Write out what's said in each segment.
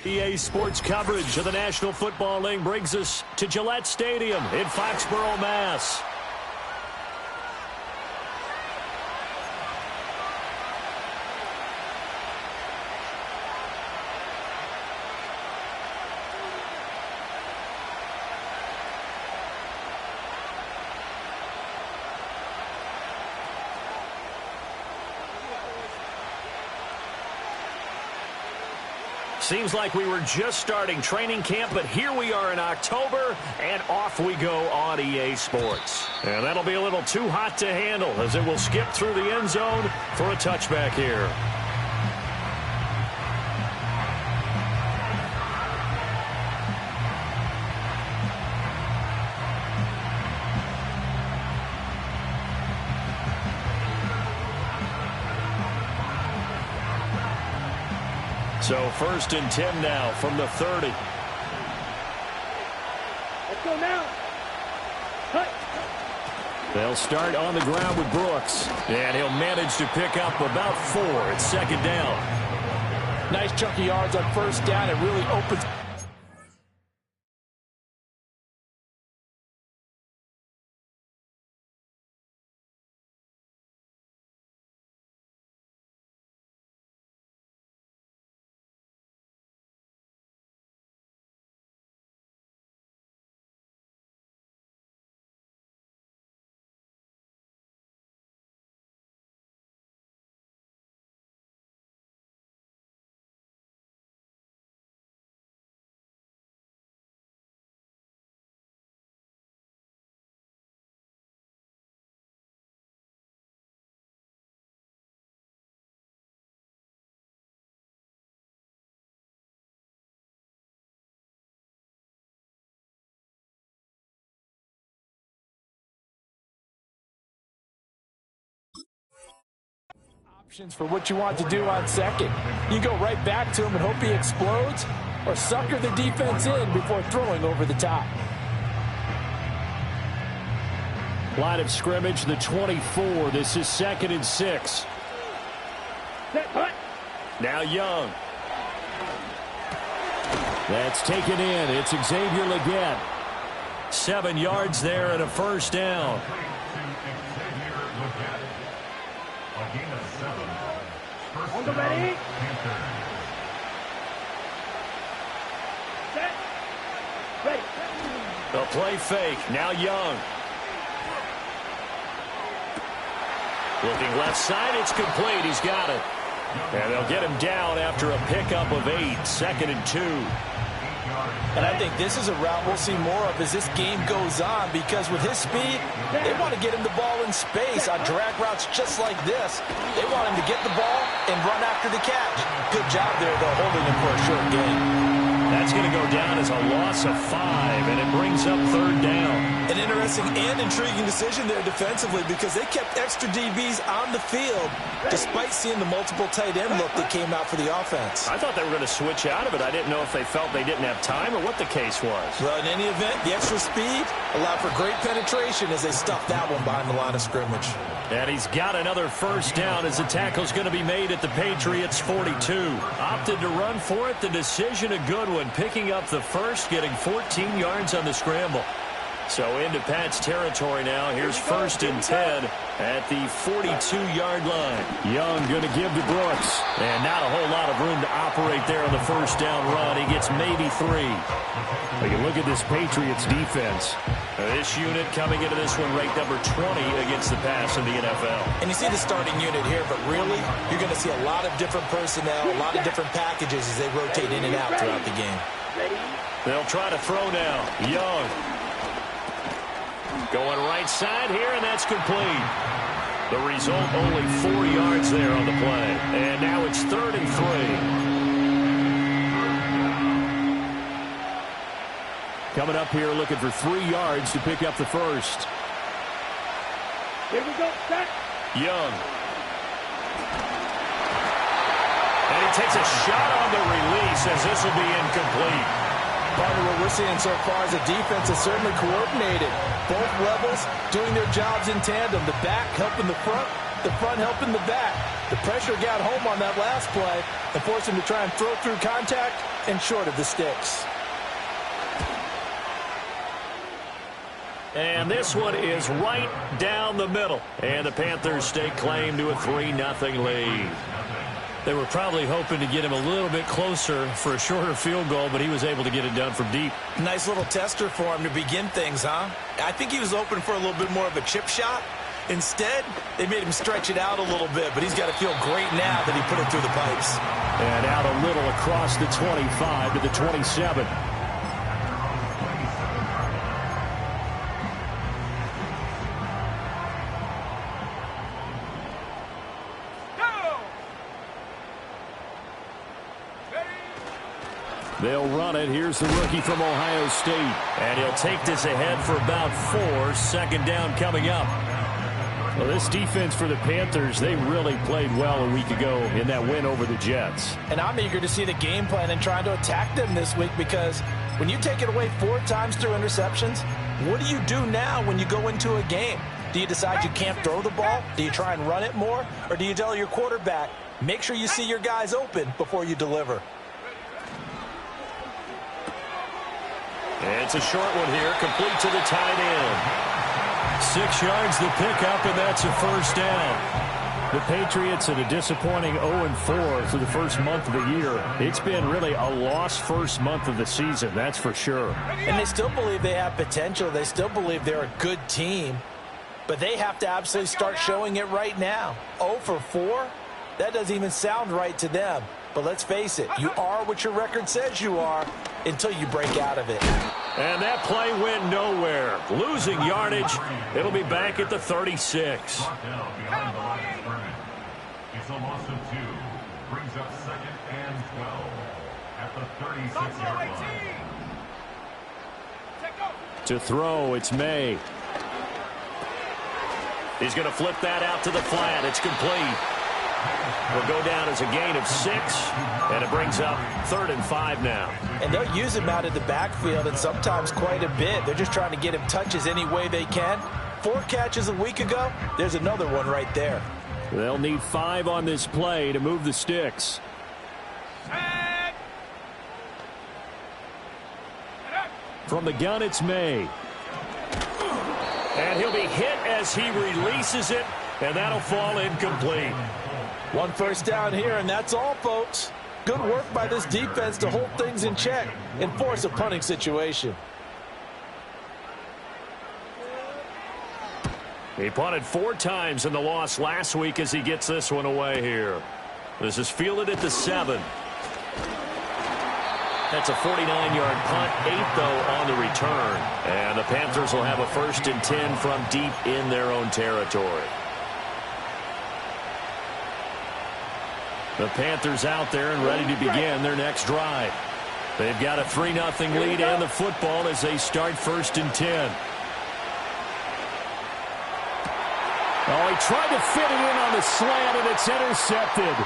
EA Sports coverage of the National Football League brings us to Gillette Stadium in Foxborough, Mass. Seems like we were just starting training camp, but here we are in October, and off we go on EA Sports. And that'll be a little too hot to handle as it will skip through the end zone for a touchback here. So 1st and 10 now from the 30. Let's go now. Cut. They'll start on the ground with Brooks. And he'll manage to pick up about 4 at 2nd down. Nice chunk of yards on 1st down. It really opens. For what you want to do on 2nd. You go right back to him and hope he explodes, or sucker the defense in before throwing over the top. Line of scrimmage, the 24. This is 2nd and 6. Now Young. That's taken in. It's Xavier Legette. 7 yards there and a 1st down. On the ready. Set. Ready. The play fake. Now Young. Looking left side. It's complete. He's got it. And they'll get him down after a pickup of 8. 2nd and 2. And I think this is a route we'll see more of as this game goes on, because with his speed, they want to get him the ball in space on drag routes just like this. They want him to get the ball and run after the catch. Good job there, though, holding him for a short gain. That's going to go down as a loss of 5, and it brings up 3rd down. An interesting and intriguing decision there defensively, because they kept extra DBs on the field despite seeing the multiple tight end look that came out for the offense. I thought they were going to switch out of it. I didn't know if they felt they didn't have time or what the case was. Well, in any event, the extra speed allowed for great penetration as they stuffed that one behind the line of scrimmage. And he's got another 1st down as the tackle's going to be made at the Patriots' 42. Opted to run for it. The decision a good one. Picking up the 1st, getting 14 yards on the scramble. So into Pat's territory now. Here's 1st and 10 at the 42-yard line. Young going to give to Brooks. And not a whole lot of room to operate there on the 1st down run. He gets maybe 3. But you look at this Patriots defense. This unit coming into this one ranked number 20 against the pass in the NFL. And you see the starting unit here, but really, you're going to see a lot of different personnel, a lot of different packages as they rotate in and out throughout the game. They'll try to throw now. Young. Going right side here, and that's complete. The result, only 4 yards there on the play. And now it's 3rd and 3. Coming up here looking for 3 yards to pick up the 1st. Here we go. Set. Young. And he takes a shot on the release as this will be incomplete. Part of what we're seeing so far is the defense is certainly coordinated. Both levels doing their jobs in tandem. The back helping the front helping the back. The pressure got home on that last play and forced him to try and throw through contact and short of the sticks. And this one is right down the middle. And the Panthers stake claim to a 3-0 lead. They were probably hoping to get him a little bit closer for a shorter field goal, but he was able to get it done from deep. Nice little tester for him to begin things, huh? I think he was open for a little bit more of a chip shot. Instead, they made him stretch it out a little bit, but he's got to feel great now that he put it through the pipes. And out a little across the 25 to the 27. They'll run it. Here's the rookie from Ohio State. And he'll take this ahead for about 4. Second down coming up. Well, this defense for the Panthers, they really played well a week ago in that win over the Jets. And I'm eager to see the game plan and trying to attack them this week, because when you take it away 4 times through interceptions, what do you do now when you go into a game? Do you decide you can't throw the ball? Do you try and run it more? Or do you tell your quarterback, make sure you see your guys open before you deliver? It's a short one here, complete to the tight end. 6 yards the pickup, and that's a first down. The Patriots at a disappointing 0-4 through the first month of the year. It's been really a lost first month of the season, that's for sure. And they still believe they have potential. They still believe they're a good team. But they have to absolutely start showing it right now. 0-4? That doesn't even sound right to them. But let's face it, you are what your record says you are until you break out of it. And that play went nowhere. Losing yardage. It'll be back at the 36. It's a loss of 2. Brings up 2nd and 12 at the 36-yard line. To throw, it's May. He's going to flip that out to the flat. It's complete. Will go down as a gain of 6, and it brings up 3rd and 5 now. And they'll use him out of the backfield, and sometimes quite a bit. They're just trying to get him touches any way they can. 4 catches a week ago. There's another one right there. They'll need 5 on this play to move the sticks. From the gun, it's May. And he'll be hit as he releases it, and that'll fall incomplete. 1 first down here, and that's all, folks. Good work by this defense to hold things in check and force a punting situation. He punted 4 times in the loss last week as he gets this one away here. This is fielded at the 7. That's a 49-yard punt, 8 though on the return. And the Panthers will have a 1st and 10 from deep in their own territory. The Panthers out there and ready to begin their next drive. They've got a 3-0 lead and the football as they start 1st and 10. Oh, he tried to fit it in on the slant, and it's intercepted.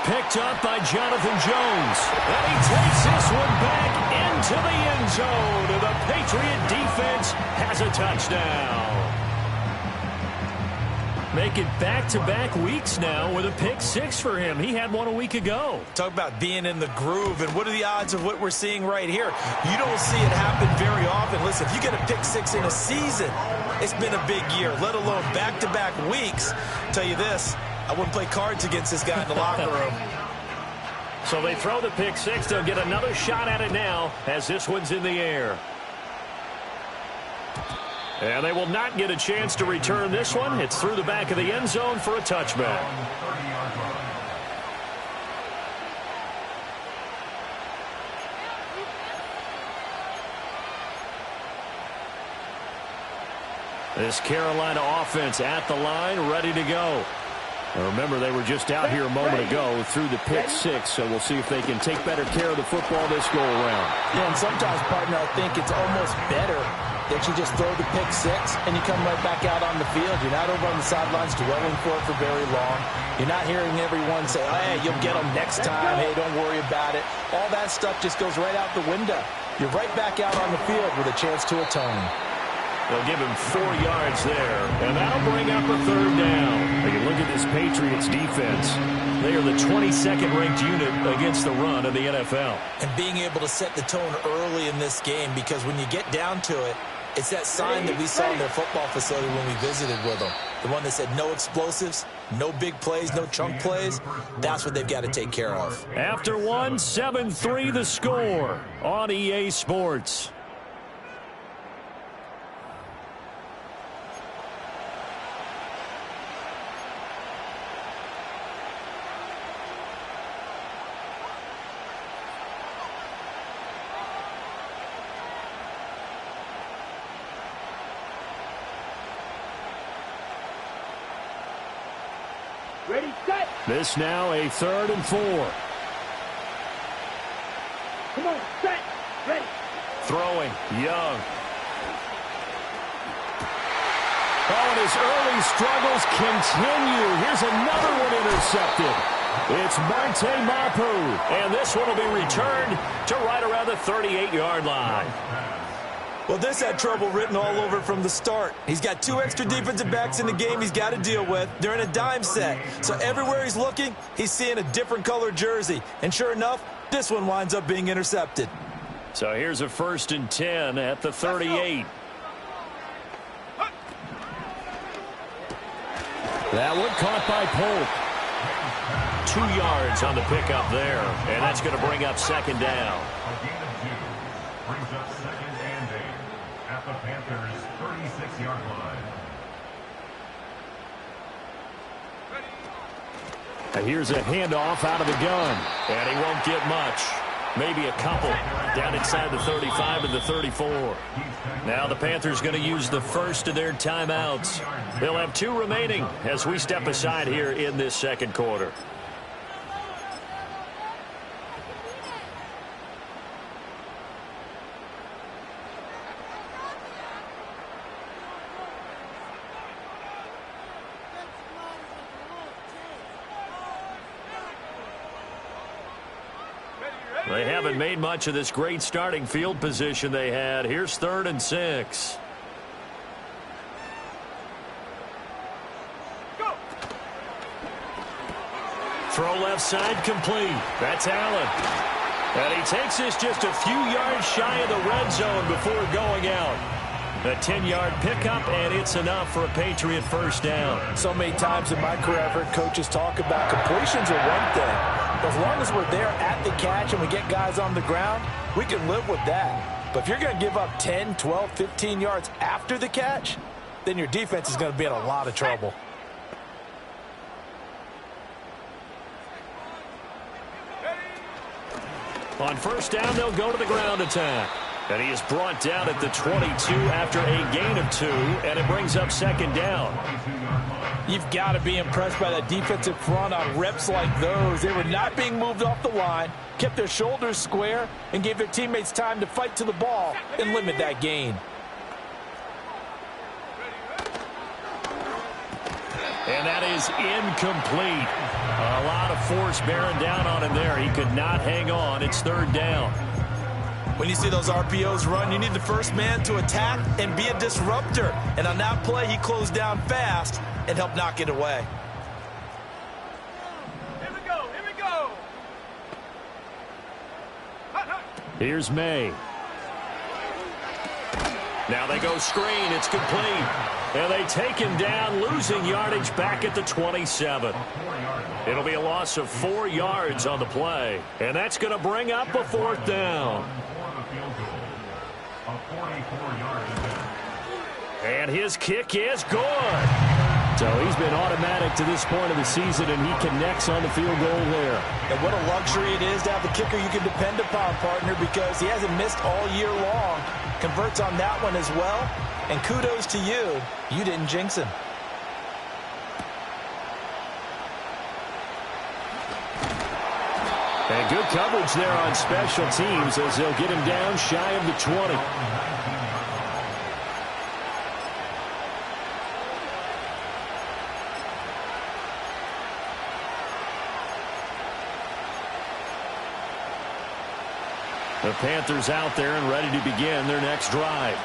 Picked up by Jonathan Jones. And he takes this one back into the end zone. And the Patriot defense has a touchdown. Making back-to-back weeks now with a pick 6 for him. He had one a week ago. Talk about being in the groove, and what are the odds of what we're seeing right here? You don't see it happen very often. Listen, if you get a pick 6 in a season, it's been a big year, let alone back-to-back weeks. Tell you this, I wouldn't play cards against this guy in the locker room. So they throw the pick 6. They'll get another shot at it now as this one's in the air. And they will not get a chance to return this one. It's through the back of the end zone for a touchback. This Carolina offense at the line, ready to go. Now remember, they were just out here a moment ago through the pick 6, so we'll see if they can take better care of the football this go-around. Yeah, and sometimes, partner, I think it's almost better that you just throw the pick 6 and you come right back out on the field. You're not over on the sidelines dwelling for it for very long. You're not hearing everyone say, oh, hey, you'll get them next time. Hey, don't worry about it. All that stuff just goes right out the window. You're right back out on the field with a chance to atone. They'll give him 4 yards there, and that'll bring up a third down. You look at this Patriots defense. They are the 22nd ranked unit against the run in the NFL. And being able to set the tone early in this game, because when you get down to it, it's that sign that we saw in their football facility when we visited with them. The one that said no explosives, no big plays, no chunk plays. That's what they've got to take care of. After one, 7-3 the score on EA Sports. Ready, set. This now a 3rd and 4. Come on, set. Ready. Throwing, Young. Oh, and his early struggles continue. Here's another one intercepted. It's Marte Mapu, and this one will be returned to right around the 38-yard line. Well, this had trouble written all over from the start. He's got 2 extra defensive backs in the game he's got to deal with. They're in a dime set. So everywhere he's looking, he's seeing a different colored jersey. And sure enough, this one winds up being intercepted. So here's a 1st and 10 at the 38. That one caught by Polk. 2 yards on the pickup there. And that's going to bring up 2nd down. A gain of 2 brings up 2nd and 8 at the Panthers' 36-yard line. And here's a handoff out of the gun. And he won't get much. Maybe a couple down inside the 35 and the 34. Now the Panthers going to use the first of their timeouts. They'll have 2 remaining as we step aside here in this 2nd quarter. They haven't made much of this great starting field position they had. Here's 3rd and 6. Go. Throw left side complete. That's Allen. And he takes this just a few yards shy of the red zone before going out. A 10-yard pickup, and it's enough for a Patriot 1st down. So many times in my career, I've heard coaches talk about completions are one thing. But as long as we're there at the catch and we get guys on the ground, we can live with that. But if you're going to give up 10, 12, 15 yards after the catch, then your defense is going to be in a lot of trouble. On 1st down, they'll go to the ground attack. And he is brought down at the 22 after a gain of 2, and it brings up 2nd down. You've got to be impressed by that defensive front on reps like those. They were not being moved off the line, kept their shoulders square, and gave their teammates time to fight to the ball and limit that gain. And that is incomplete. A lot of force bearing down on him there. He could not hang on. It's 3rd down. When you see those RPOs run, you need the first man to attack and be a disruptor. And on that play, he closed down fast and helped knock it away. Here we go. Here we go. Here's May. Now they go screen. It's complete. And they take him down, losing yardage back at the 27. It'll be a loss of 4 yards on the play. And that's going to bring up a 4th down. And his kick is good. So he's been automatic to this point of the season, and he connects on the field goal there. And what a luxury it is to have a kicker you can depend upon, partner, because he hasn't missed all year long. Converts on that one as well. And kudos to you. You didn't jinx him. And good coverage there on special teams as they'll get him down shy of the 20. The Panthers out there and ready to begin their next drive.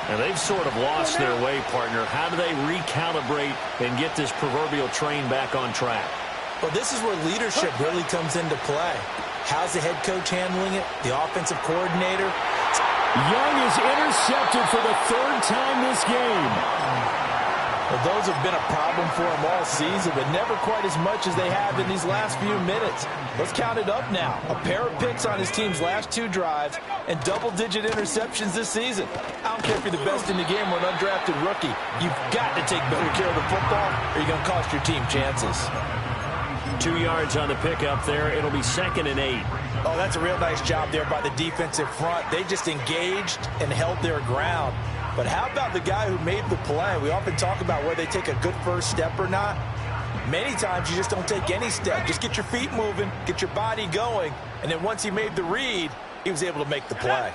And they've sort of lost their way, partner. How do they recalibrate and get this proverbial train back on track? Well, this is where leadership really comes into play. How's the head coach handling it? The offensive coordinator? Young is intercepted for the third time this game. Well, those have been a problem for him all season, but never quite as much as they have in these last few minutes. Let's count it up now. A pair of picks on his team's last 2 drives and double-digit interceptions this season. I don't care if you're the best in the game or an undrafted rookie. You've got to take better care of the football or you're going to cost your team chances. 2 yards on the pickup there. It'll be 2nd and 8. Oh, that's a real nice job there by the defensive front. They just engaged and held their ground. But how about the guy who made the play? We often talk about whether they take a good first step or not. Many times you just don't take any step. Just get your feet moving, get your body going, and then once he made the read, he was able to make the play.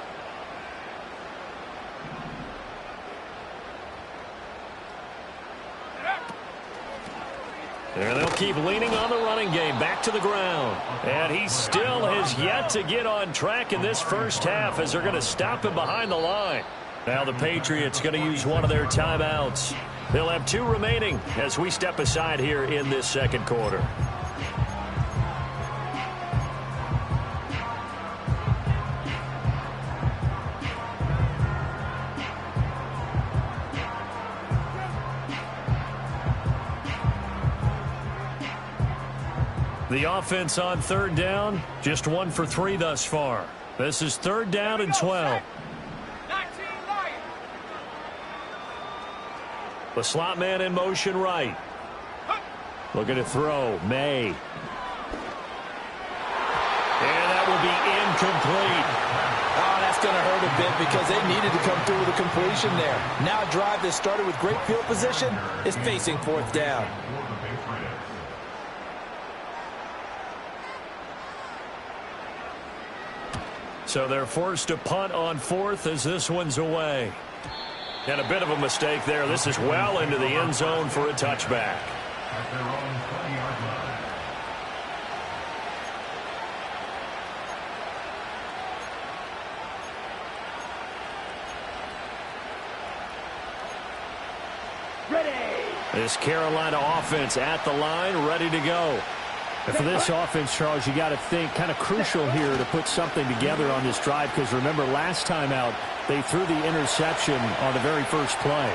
And they'll keep leaning on the running game. Back to the ground. And he still has yet to get on track in this first half as they're going to stop him behind the line. Now the Patriots going to use one of their timeouts. They'll have 2 remaining as we step aside here in this second quarter. The offense on 3rd down, just 1 for 3 thus far. This is 3rd down and 12. The slot man in motion right. Looking to throw. May. And that will be incomplete. Oh, that's going to hurt a bit because they needed to come through with a completion there. Now a drive that started with great field position is facing 4th down. So they're forced to punt on 4th as this one's away. And a bit of a mistake there. This is well into the end zone for a touchback. At their own 20-yard line. Ready. This Carolina offense at the line, ready to go. And for this offense, Charles, you got to think kind of crucial here to put something together on this drive because remember last time out they threw the interception on the very first play.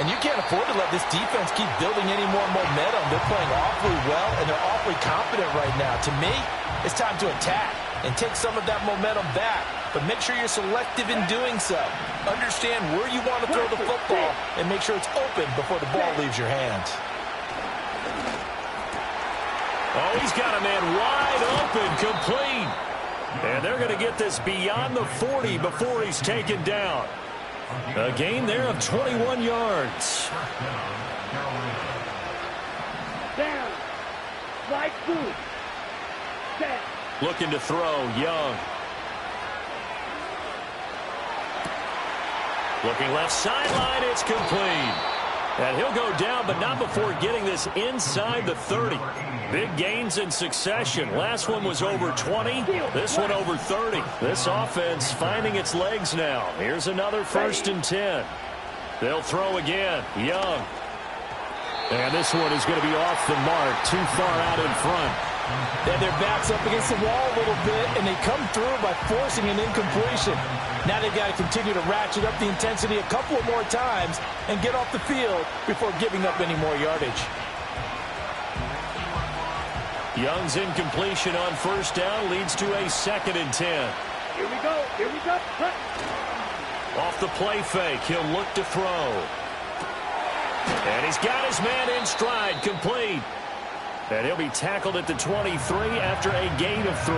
And you can't afford to let this defense keep building any more momentum. They're playing awfully well and they're awfully confident right now. To me, it's time to attack and take some of that momentum back. But make sure you're selective in doing so. Understand where you want to throw the football and make sure it's open before the ball leaves your hands. Oh, he's got a man wide open, complete. And they're going to get this beyond the 40 before he's taken down. A gain there of 21 yards. Down. Slide through. Set. Looking to throw, Young. Looking left sideline, it's complete. And he'll go down, but not before getting this inside the 30. Big gains in succession. Last one was over 20. This one over 30. This offense finding its legs now. Here's another 1st and 10. They'll throw again. Young. And this one is going to be off the mark. Too far out in front. Then their backs up against the wall a little bit, and they come through by forcing an incompletion. Now they've got to continue to ratchet up the intensity a couple of more times and get off the field before giving up any more yardage. Young's incompletion on 1st down leads to a 2nd and 10. Here we go. Here we go. Cut. Off the play fake, he'll look to throw. And he's got his man in stride, complete. And he'll be tackled at the 23 after a gain of 3.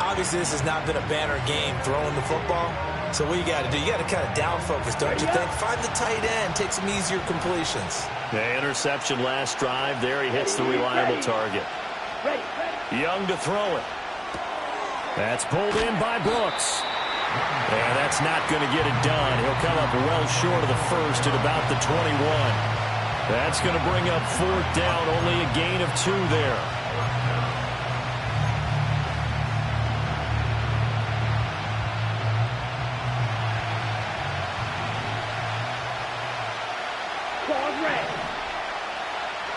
Obviously, this has not been a banner game throwing the football. So what you got to do, you got to kind of down focus, don't you think? Find the tight end, take some easier completions. The interception last drive. There he hits the reliable target. Young to throw it. That's pulled in by Brooks. And that's not going to get it done. He'll come up well short of the 1st at about the 21. That's going to bring up 4th down. Only a gain of 2 there. Ball's red.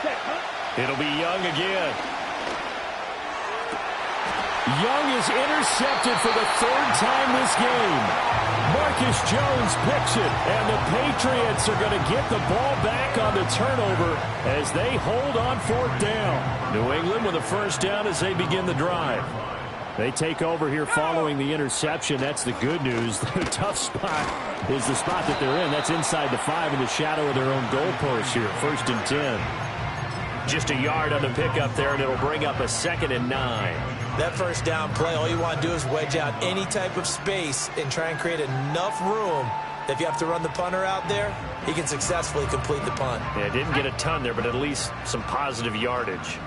Set, huh? It'll be Young again. Young is intercepted for the third time this game. Marcus Jones picks it, and the Patriots are going to get the ball back on the turnover as they hold on fourth down. New England with a first down as they begin the drive. They take over here following the interception. That's the good news. The tough spot is the spot that they're in. That's inside the 5 in the shadow of their own goalpost here. 1st and 10. Just a yard on the pickup there, and it'll bring up a 2nd and 9. That first down play, all you want to do is wedge out any type of space and try and create enough room that if you have to run the punter out there, he can successfully complete the punt. Yeah, didn't get a ton there, but at least some positive yardage.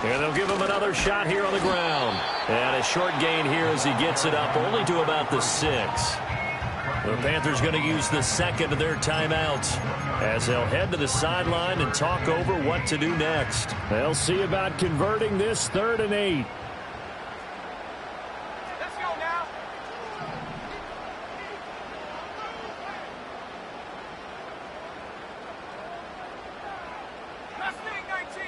And they'll give him another shot here on the ground. And a short gain here as he gets it up only to about the 6. The Panthers going to use the 2nd of their timeouts as they'll head to the sideline and talk over what to do next. They'll see about converting this 3rd and 8. Let's go now. Let's take 19.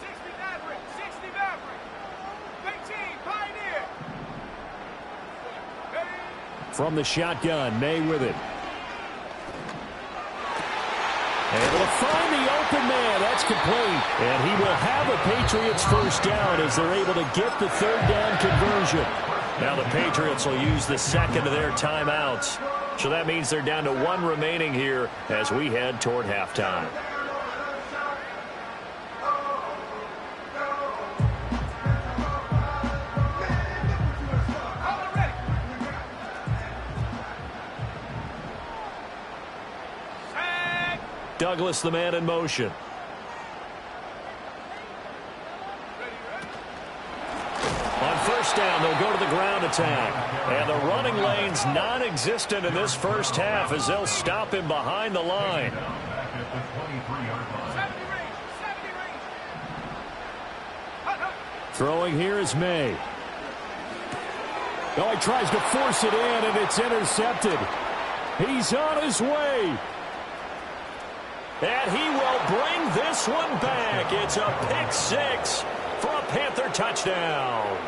60 Maverick. 60 Maverick. 18 Pioneer. From the shotgun, May with it. Able to find the open man. That's complete. And he will have a Patriots first down as they're able to get the 3rd down conversion. Now the Patriots will use the 2nd of their timeouts. So that means they're down to 1 remaining here as we head toward halftime. Douglas, the man in motion. On first down, they'll go to the ground attack. And the running lane's non-existent in this first half as they'll stop him behind the line. Throwing here is May. Oh, he tries to force it in, and it's intercepted. He's on his way. And he will bring this one back. It's a pick 6 for a Panther touchdown.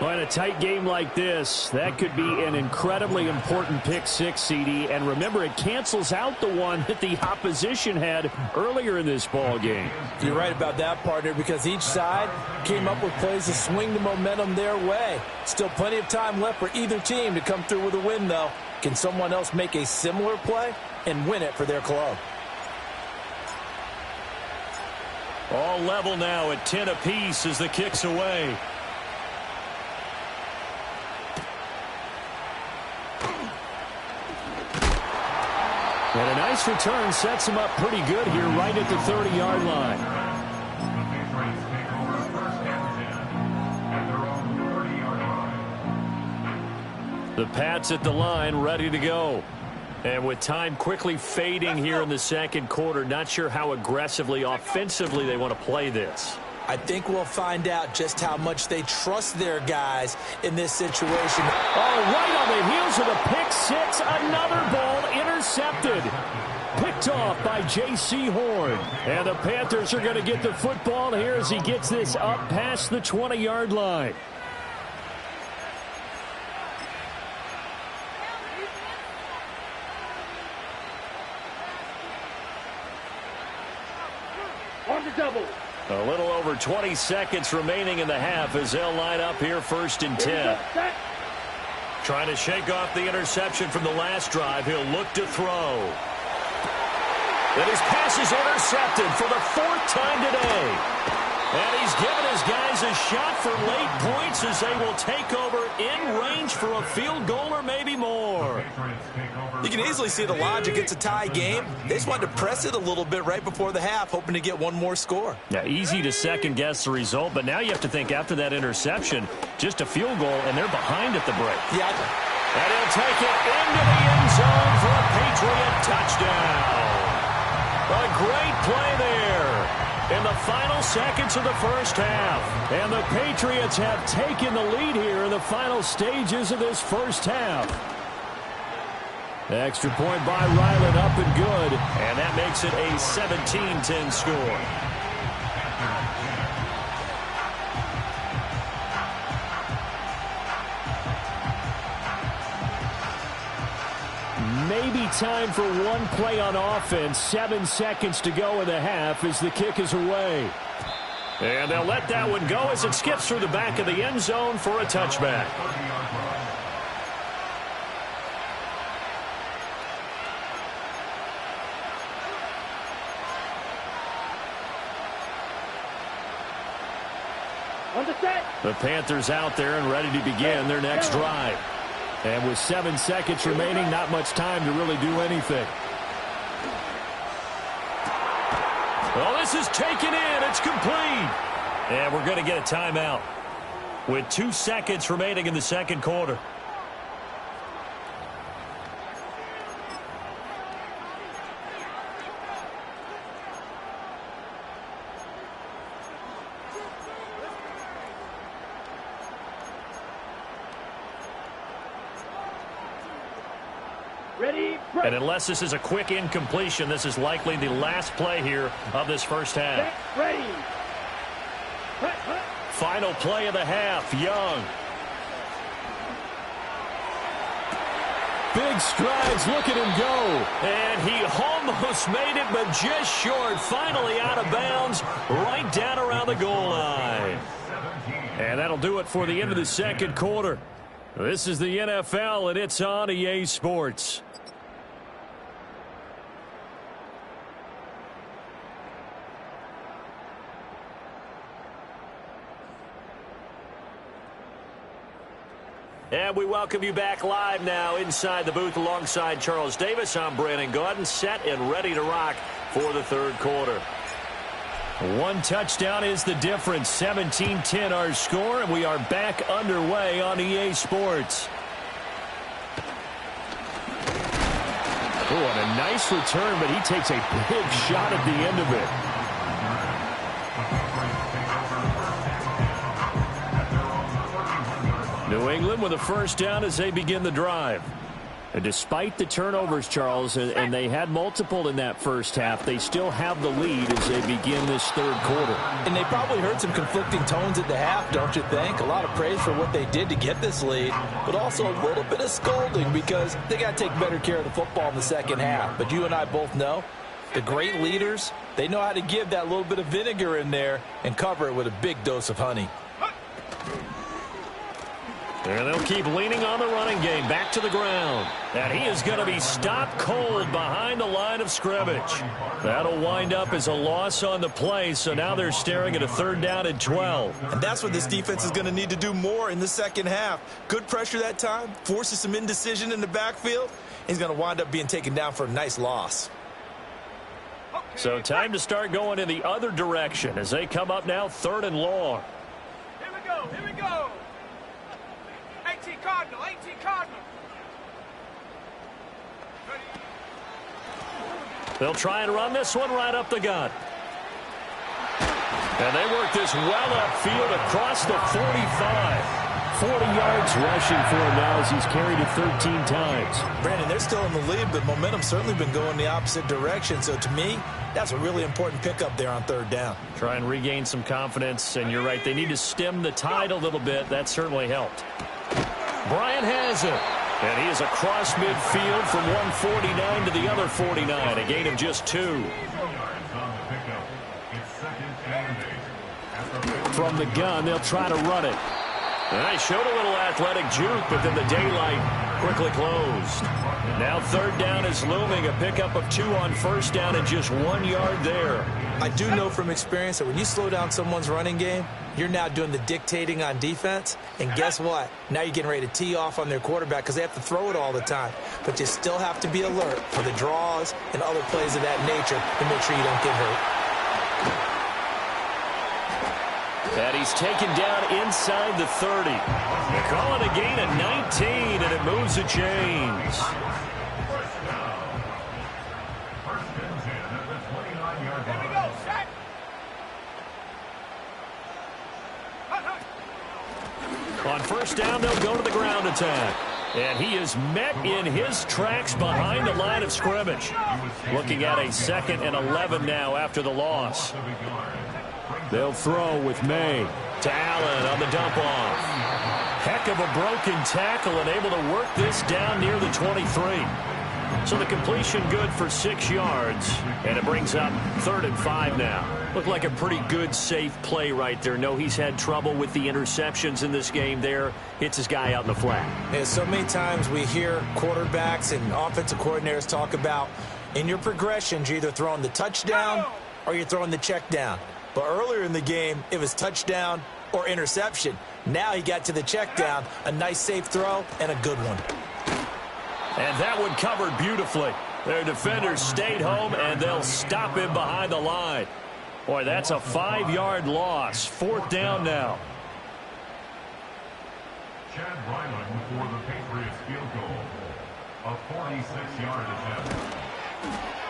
Well, in a tight game like this, that could be an incredibly important pick 6, CD. And remember, it cancels out the one that the opposition had earlier in this ball game. You're right about that, partner, because each side came up with plays to swing the momentum their way. Still plenty of time left for either team to come through with a win, though. Can someone else make a similar play and win it for their club? All level now at 10 apiece as the kick's away. And a nice return sets him up pretty good here right at the 30-yard line. The Pats at the line, ready to go. And with time quickly fading here in the second quarter, not sure how aggressively, offensively they want to play this. I think we'll find out just how much they trust their guys in this situation. Oh, right on the heels of the pick 6, another ball intercepted. Picked off by J.C. Horn. And the Panthers are going to get the football here as he gets this up past the 20-yard line. On the double. A little over 20 seconds remaining in the half as they'll line up here 1st and 10. Trying to shake off the interception from the last drive. He'll look to throw. And his pass is intercepted for the 4th time today. And he's given his guys a shot for late points as they will take over in range for a field goal or maybe more. You can easily see the logic. It's a tie game. They just wanted to press it a little bit right before the half, hoping to get one more score. Yeah, easy to second-guess the result, but now you have to think after that interception, just a field goal, and they're behind at the break. Yeah. And he'll take it into the end zone for a Patriot touchdown. A great play there. in the final seconds of the first half. And the Patriots have taken the lead here in the final stages of this first half. Extra point by Ryland, up and good. And that makes it a 17-10 score. Maybe time for one play on offense. 7 seconds to go in the half as the kick is away. And they'll let that one go as it skips through the back of the end zone for a touchback. The Panthers out there and ready to begin their next drive. And with 7 seconds remaining, not much time to really do anything. Well, this is taken in. It's complete. And we're going to get a timeout with 2 seconds remaining in the second quarter. And unless this is a quick incompletion, this is likely the last play here of this first half. Ready. Final play of the half, Young. Big strides, look at him go. And he almost made it, but just short. Finally out of bounds, right down around the goal line. And that'll do it for the end of the second quarter. This is the NFL, and it's on EA Sports. And we welcome you back live now inside the booth alongside Charles Davis. I'm Brandon Gaudin, set and ready to rock for the third quarter. One touchdown is the difference. 17-10 our score, and we are back underway on EA Sports. Oh, and a nice return, but he takes a big shot at the end of it. New England with a first down as they begin the drive. And despite the turnovers, Charles, and they had multiple in that first half, they still have the lead as they begin this third quarter. And they probably heard some conflicting tones at the half, don't you think? A lot of praise for what they did to get this lead, but also a little bit of scolding because they got to take better care of the football in the second half. But you and I both know the great leaders, they know how to give that little bit of vinegar in there and cover it with a big dose of honey. And they'll keep leaning on the running game. Back to the ground. And he is going to be stopped cold behind the line of scrimmage. That'll wind up as a loss on the play, so now they're staring at a third down and 12. And that's what this defense is going to need to do more in the second half. Good pressure that time, forces some indecision in the backfield. He's going to wind up being taken down for a nice loss. So time to start going in the other direction as they come up now third and long. Here we go. Here we go. 18 Cardinal. 18 Cardinal. They'll try and run this one right up the gut. And they work this well upfield across the 45. 40 yards rushing for him now as he's carried it 13 times. Brandon, they're still in the lead, but momentum's certainly been going the opposite direction. So to me, that's a really important pickup there on third down. Try and regain some confidence, and you're right, they need to stem the tide a little bit. That certainly helped. Bryant has it. And he is across midfield from 149 to the other 49. A gain of just 2. From the gun, they'll try to run it. And I showed a little athletic juke, but then the daylight quickly closed. Now third down is looming. A pickup of 2 on first down and just 1 yard there. I do know from experience that when you slow down someone's running game, you're now doing the dictating on defense. And guess what? Now you're getting ready to tee off on their quarterback because they have to throw it all the time. But you still have to be alert for the draws and other plays of that nature to make sure you don't get hurt. And he's taken down inside the 30. They call it a gain of 19, and it moves the chains. On first down, they'll go to the ground attack. And he is met in his tracks behind the line of scrimmage. Looking at a 2nd and 11 now after the loss. They'll throw with May to Allen on the dump off. Heck of a broken tackle and able to work this down near the 23. So the completion good for 6 yards. And it brings up 3rd and 5 now. Looked like a pretty good, safe play right there. No, he's had trouble with the interceptions in this game there. Hits his guy out in the flat. Yeah, so many times we hear quarterbacks and offensive coordinators talk about in your progressions, you're either throwing the touchdown or you're throwing the check down. But earlier in the game, it was touchdown or interception. Now he got to the check down, a nice safe throw, and a good one. And that one covered beautifully. Their defenders stayed home, and they'll stop him behind the line. Boy, that's a 5-yard loss. 4th down now. Chad Ryland for the Patriots field goal. A 46-yard attempt.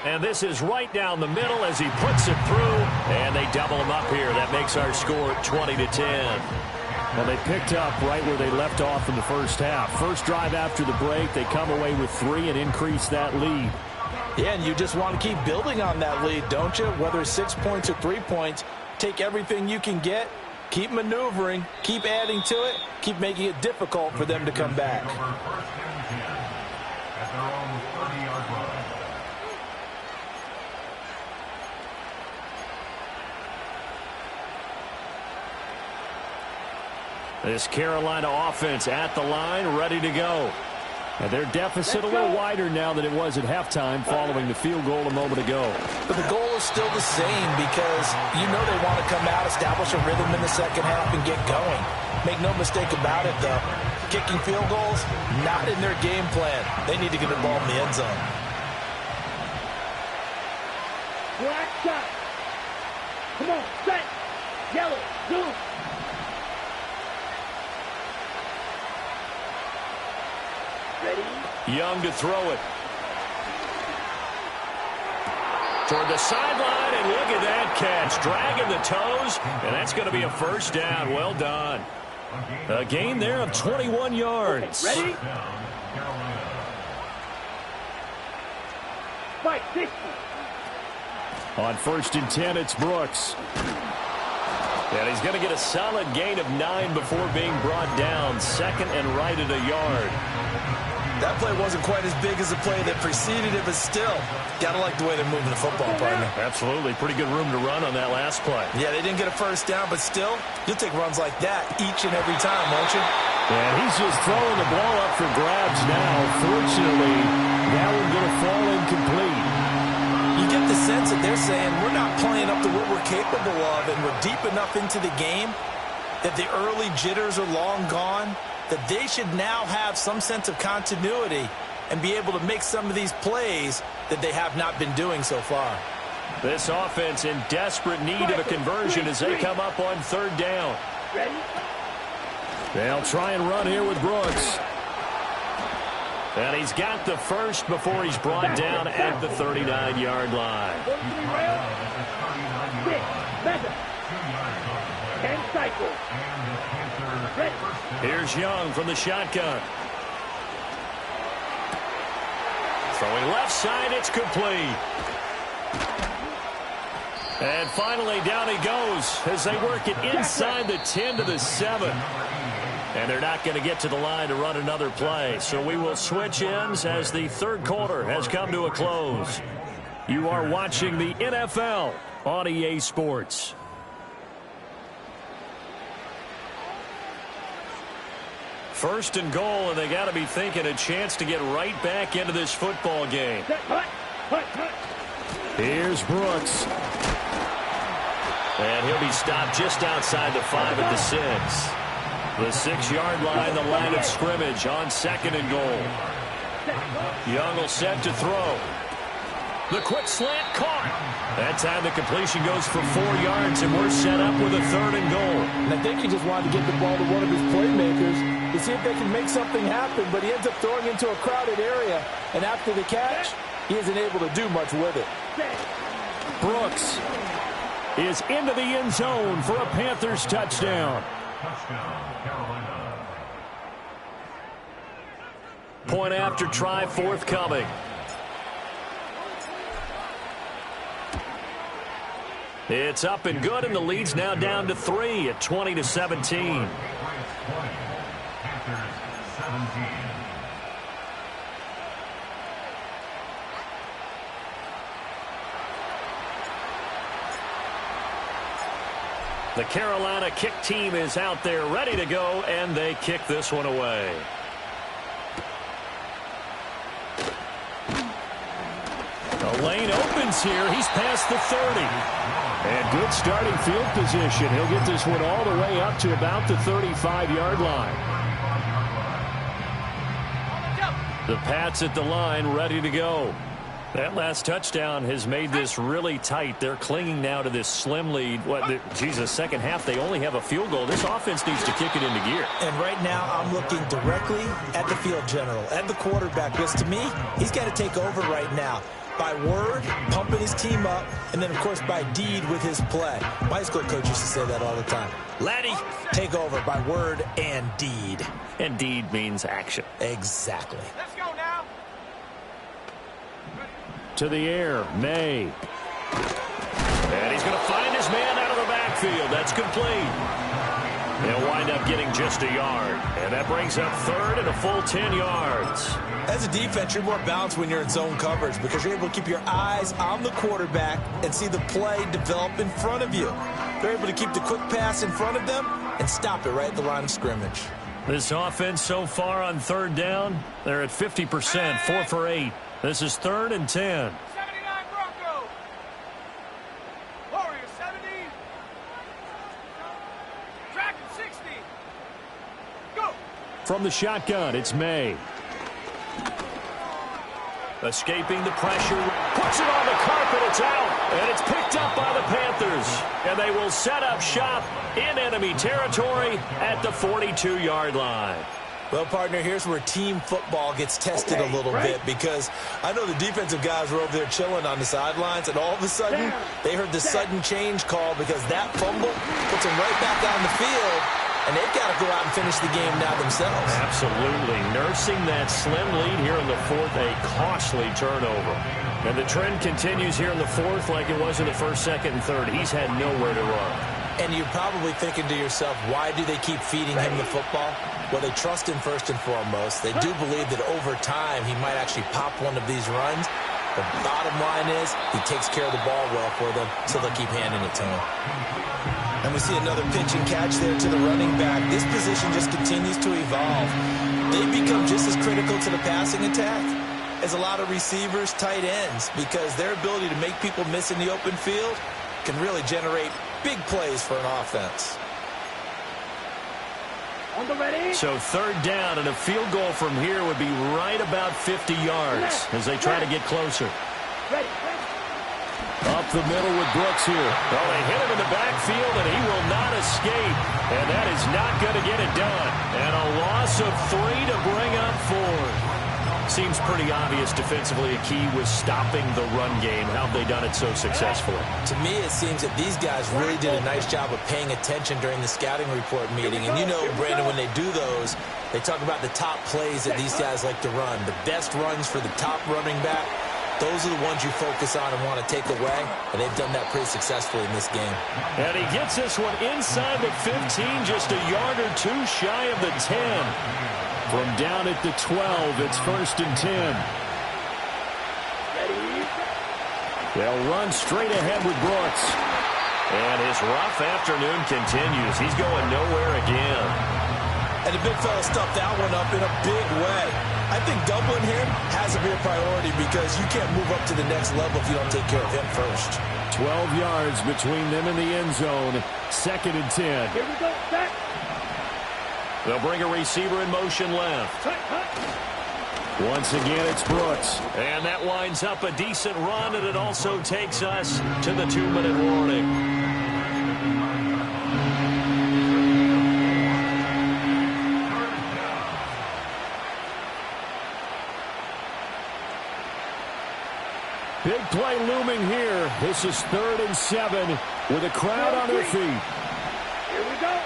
And this is right down the middle as he puts it through. And they double him up here. That makes our score 20-10. Well, they picked up right where they left off in the first half. First drive after the break, they come away with 3 and increase that lead. Yeah, and you just want to keep building on that lead, don't you? Whether it's 6 points or 3 points, take everything you can get, keep maneuvering, keep adding to it, keep making it difficult for them to come back. At their own 30-yard line. This Carolina offense at the line, ready to go. And their deficit a little wider now than it was at halftime following the field goal a moment ago. But the goal is still the same because you know they want to come out, establish a rhythm in the second half, and get going. Make no mistake about it, though. Kicking field goals, not in their game plan. They need to get the ball in the end zone. Black shot. Come on, set. Yellow, blue. Ready? Young to throw it. Toward the sideline, and look at that catch. Dragging the toes, and that's going to be a first down. Well done. A gain there of 21 yards. Ready? Fight, 60. On 1st and 10, it's Brooks. And he's going to get a solid gain of 9 before being brought down. 2nd and right at a yard. That play wasn't quite as big as the play that preceded it, but still, got to like the way they're moving the football, partner. Absolutely. Pretty good room to run on that last play. Yeah, they didn't get a first down, but still, you'll take runs like that each and every time, won't you? And he's just throwing the ball up for grabs now. Fortunately, that one's going to fall incomplete. You get the sense that they're saying we're not playing up to what we're capable of, and we're deep enough into the game that the early jitters are long gone, that they should now have some sense of continuity and be able to make some of these plays that they have not been doing so far. This offense in desperate need of a conversion as they come up on 3rd down. Ready? They'll try and run here with Brooks. And he's got the first before he's brought down at the 39-yard line. 6, mega. 10 cycles. Ready? Here's Young from the shotgun. Throwing left side, it's complete. And finally, down he goes as they work it inside the 10 to the 7. And they're not going to get to the line to run another play. So we will switch ends as the 3rd quarter has come to a close. You are watching the NFL on EA Sports. First and goal, and they got to be thinking a chance to get right back into this football game. Here's Brooks. And he'll be stopped just outside the 5 at the 6. The 6-yard line, the line of scrimmage on 2nd and goal. Young will set to throw. The quick slant caught. That time the completion goes for 4 yards, and we're set up with a 3rd and goal. And I think he just wanted to get the ball to one of his playmakers to see if they can make something happen, but he ends up throwing into a crowded area, and after the catch, he isn't able to do much with it. Brooks is into the end zone for a Panthers touchdown. Touchdown, Carolina. Point after try forthcoming. It's up and good, and the lead's now down to 3 at 20-17. Panthers 17. The Carolina kick team is out there ready to go, and they kick this one away. The lane opens here. He's past the 30. And good starting field position. He'll get this one all the way up to about the 35-yard line. The Pats at the line, ready to go. That last touchdown has made this really tight. They're clinging now to this slim lead. Second half, they only have a field goal. This offense needs to kick it into gear. And right now, I'm looking directly at the field general, at the quarterback, because to me, he's got to take over right now. By word, pumping his team up, and then, of course, by deed with his play. My high school coach used to say that all the time. Laddie, take over by word and deed. And deed means action. Exactly. Let's go now. To the air, May. And he's going to find his man out of the backfield. That's complete. They'll wind up getting just a yard. And that brings up third and a full 10 yards. As a defense, you're more balanced when you're in zone coverage because you're able to keep your eyes on the quarterback and see the play develop in front of you. They're able to keep the quick pass in front of them and stop it right at the line of scrimmage. This offense so far on third down, they're at 50%, 4 for 8. This is third and 10. 79 Broncos. Warriors 70. Dragon 60. Go. From the shotgun, it's May. Escaping the pressure, puts it on the carpet, it's out, and it's picked up by the Panthers. And they will set up shop in enemy territory at the 42-yard line. Well, partner, here's where team football gets tested a little bit because I know the defensive guys were over there chilling on the sidelines, and all of a sudden they heard the sudden change call because that fumble puts them right back on the field. And they've got to go out and finish the game now themselves. Absolutely. Nursing that slim lead here in the fourth, a costly turnover. And the trend continues here in the fourth like it was in the first, second, and third. He's had nowhere to run. And you're probably thinking to yourself, why do they keep feeding him the football? Well, they trust him first and foremost. They do believe that over time he might actually pop one of these runs. The bottom line is he takes care of the ball well for them, so they'll keep handing it to him. And we see another pitch and catch there to the running back. This position just continues to evolve. They become just as critical to the passing attack as a lot of receivers, tight ends, because their ability to make people miss in the open field can really generate big plays for an offense. So third down and a field goal from here would be right about 50 yards as they try to get closer. Up the middle with Brooks here. Well, they hit him in the backfield, and he will not escape. And that is not going to get it done. And a loss of 3 to bring up 4. Seems pretty obvious defensively a key was stopping the run game. How have they done it so successfully? To me, it seems that these guys really did a nice job of paying attention during the scouting report meeting. And you know, Brandon, when they do those, they talk about the top plays that these guys like to run. The best runs for the top running back. Those are the ones you focus on and want to take away, and they've done that pretty successfully in this game. And he gets this one inside the 15, just a yard or two shy of the 10. From down at the 12, it's first and 10. They'll run straight ahead with Brooks. And his rough afternoon continues. He's going nowhere again. And the big fella stuffed that one up in a big way. I think doubling him has to be a priority because you can't move up to the next level if you don't take care of him first. 12 yards between them and the end zone. Second and 10. Here we go. Back. They'll bring a receiver in motion left. Once again, it's Brooks. And that winds up a decent run, and it also takes us to the 2-minute warning. Big play looming here. This is 3rd and 7 with a crowd on their feet. Here we go.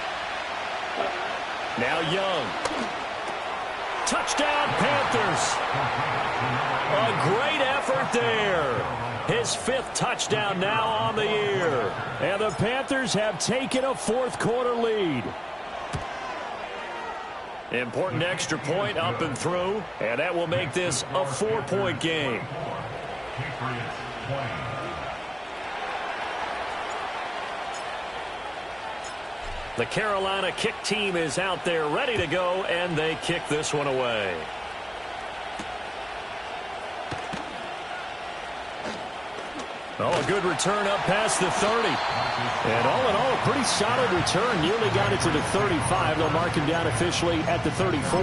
Now Young. Touchdown, Panthers. A great effort there. His 5th touchdown now on the year. And the Panthers have taken a fourth-quarter lead. Important extra point up and through, and that will make this a 4-point game. Patriots play. The Carolina kick team is out there ready to go, and they kick this one away. Oh, a good return up past the 30. And all in all, a pretty solid return. Nearly got it to the 35. They'll mark him down officially at the 34.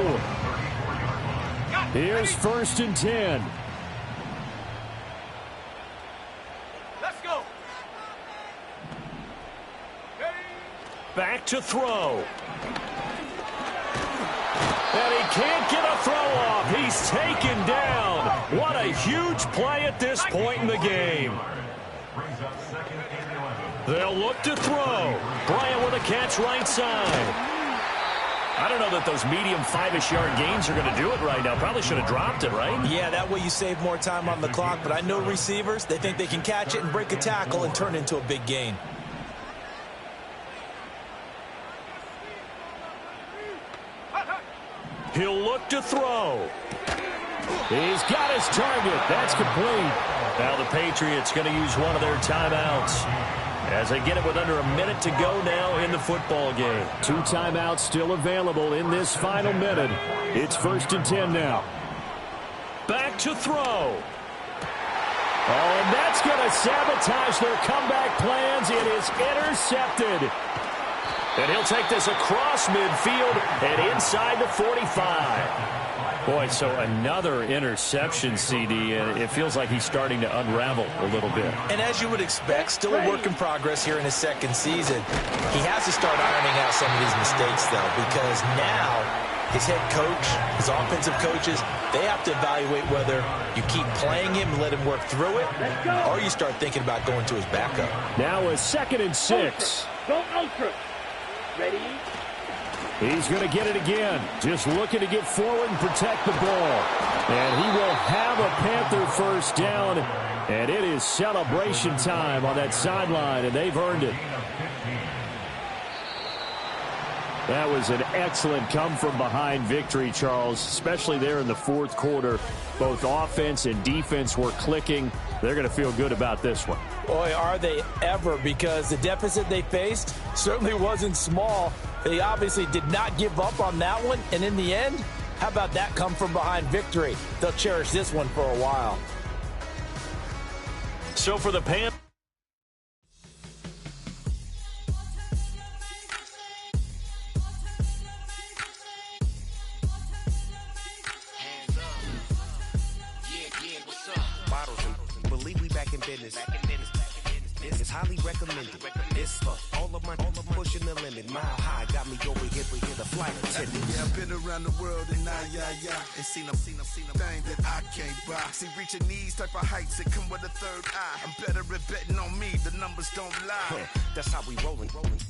Here's 1st and 10. Let's go. Back to throw. And he can't get a throw off. He's taken down. What a huge play at this point in the game. Brings up 2nd and 11. They'll look to throw. Bryant with a catch right side. I don't know that those medium 5-ish yard gains are going to do it right now. Probably should have dropped it, right? Yeah, that way you save more time on the clock. But I know receivers, they think they can catch it and break a tackle and turn it into a big gain. He'll look to throw. He's got his target. That's complete. Now the Patriots going to use one of their timeouts as they get it with under a minute to go now in the football game. 2 timeouts still available in this final minute. It's 1st and 10 now. Back to throw. Oh, and that's going to sabotage their comeback plans. It is intercepted. And he'll take this across midfield and inside the 45. Boy, so another interception, CD, and it feels like he's starting to unravel a little bit. And as you would expect, still a work in progress here in his 2nd season. He has to start ironing out some of these mistakes, though, because now his head coach, his offensive coaches, they have to evaluate whether you keep playing him and let him work through it, or you start thinking about going to his backup. Now a 2nd and 6. Go ultra. Ready? He's going to get it again. Just looking to get forward and protect the ball. And he will have a Panther first down. And it is celebration time on that sideline, and they've earned it. That was an excellent come-from-behind victory, Charles, especially there in the 4th quarter. Both offense and defense were clicking. They're going to feel good about this one. Boy, are they ever, because the deficit they faced certainly wasn't small. They obviously did not give up on that one, and in the end, how about that come-from-behind victory? They'll cherish this one for a while. So for the Panthers, business. It's highly recommended. It's for all of my pushing the limit. Mile high got me over here the flight attendant. Yeah, I've been around the world and and seen them thing that I can't buy. See, reaching these type of heights, it come with a third eye. I'm better at betting on me. The numbers don't lie. That's how we rollin'.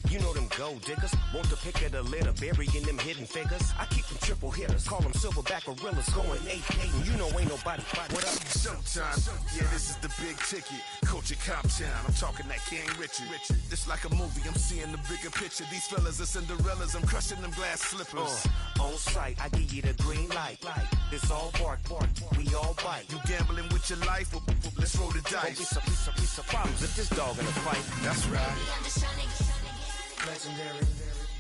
You know them gold diggers. Want to pick at a litter, burying them hidden figures. I keep them triple hitters, call them silverback gorillas, going 8-8, and you know ain't nobody. What up? Showtime. Yeah, this is the big ticket. Culture Cop Town. I'm talking that King Richard. It's like a movie. I'm seeing the bigger picture. These fellas are Cinderellas. I'm crushing them glass slippers. On sight, I give you the green light. It's all bark. We all bite. You gambling with your life? Well, let's roll the dice. Piece of problems if this dog in a fight. That's right. Legendary.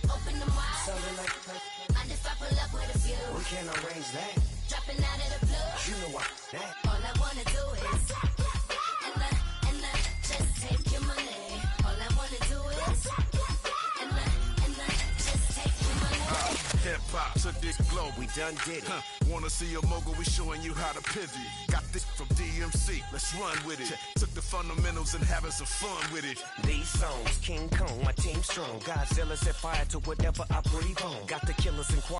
Open them wide. Something like And if I pull up with a few, we can't arrange that. dropping out of the blue. You know what? That. All I wanna do is and just take your money. All I wanna do is and just take your money. Hip hop took this globe. We done did it. Wanna see a mogul? We showing you how to pivot. Got this from DMC. Let's run with it. Took the fundamentals and having some fun with it. These songs, King Kong, my team strong. Godzilla set fire to whatever I breathe on. Got the killers in